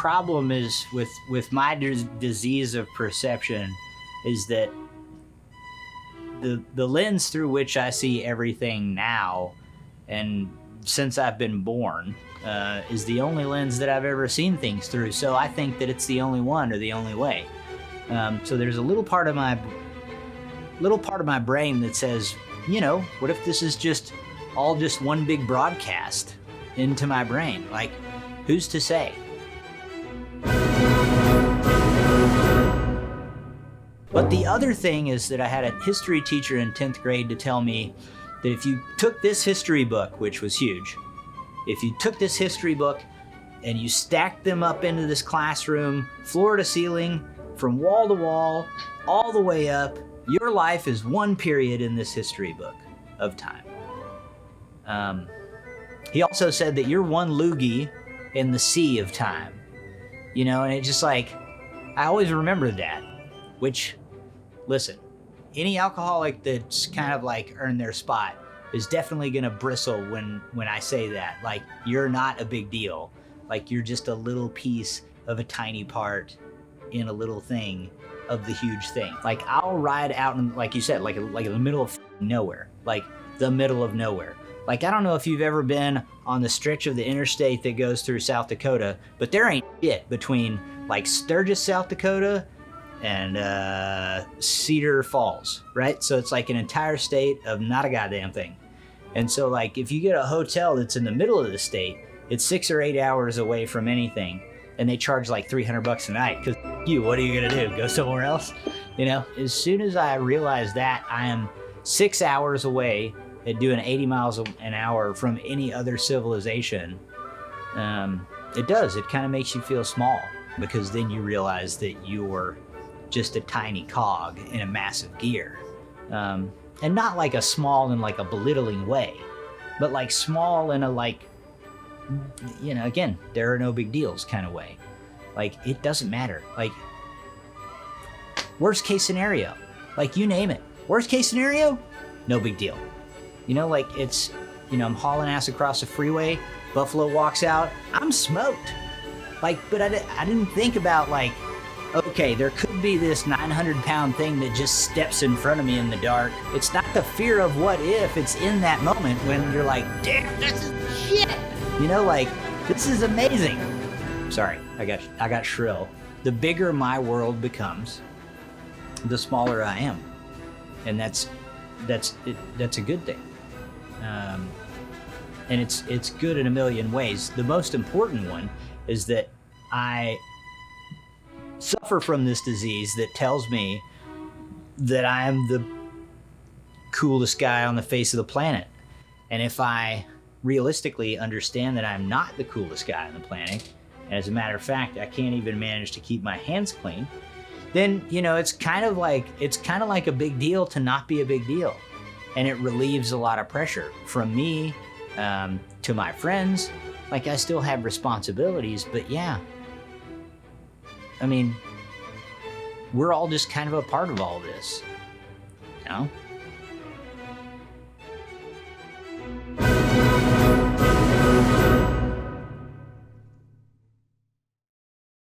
problem is with my disease of perception is that the lens through which I see everything now, and since I've been born, is the only lens that I've ever seen things through. So I think that it's the only one or the only way. So there's a little part of my brain that says, you know, what if this is just one big broadcast into my brain? Like, who's to say? But the other thing is that I had a history teacher in 10th grade to tell me that if you took this history book, which was huge, if you took this history book and you stacked them up into this classroom, floor to ceiling, from wall to wall, all the way up, your life is one period in this history book of time. He also said that you're one loogie in the sea of time. You know, and it just like, I always remember that, which, listen, any alcoholic that's kind of like earned their spot is definitely gonna bristle when I say that. Like, you're not a big deal. Like, you're just a little piece of a tiny part in a little thing of the huge thing. Like, I'll ride out in, like you said, like in the middle of nowhere, like the middle of nowhere. Like, I don't know if you've ever been on the stretch of the interstate that goes through South Dakota, but there ain't shit between like Sturgis, South Dakota and Cedar Falls, right? So it's like an entire state of not a goddamn thing. And so like, if you get a hotel that's in the middle of the state, it's 6 or 8 hours away from anything, and they charge like $300 a night, because what are you gonna do? Go somewhere else? You know, as soon as I realized that I am 6 hours away at doing 80 miles an hour from any other civilization, it kind of makes you feel small, because then you realize that you're just a tiny cog in a massive gear. And not like a small in like a belittling way, but like small in a like, you know, again, there are no big deals kind of way. Like, it doesn't matter. Like, worst case scenario, like you name it. Worst case scenario, no big deal. You know, like it's, you know, I'm hauling ass across the freeway, Buffalo walks out, I'm smoked. Like, but I didn't think about like, okay, there could be this 900-pound thing that just steps in front of me in the dark. It's not the fear of what if, it's in that moment when you're like, damn, this is shit. You know, like, this is amazing. Sorry, I got shrill. The bigger my world becomes, the smaller I am. And that's a good thing. And it's good in a million ways. The most important one is that I suffer from this disease that tells me that I am the coolest guy on the face of the planet. And if I realistically understand that I'm not the coolest guy on the planet, and as a matter of fact, I can't even manage to keep my hands clean, then, you know, it's kind of like a big deal to not be a big deal. And it relieves a lot of pressure from me to my friends. Like, I still have responsibilities, but yeah, I mean, we're all just kind of a part of all this, you know?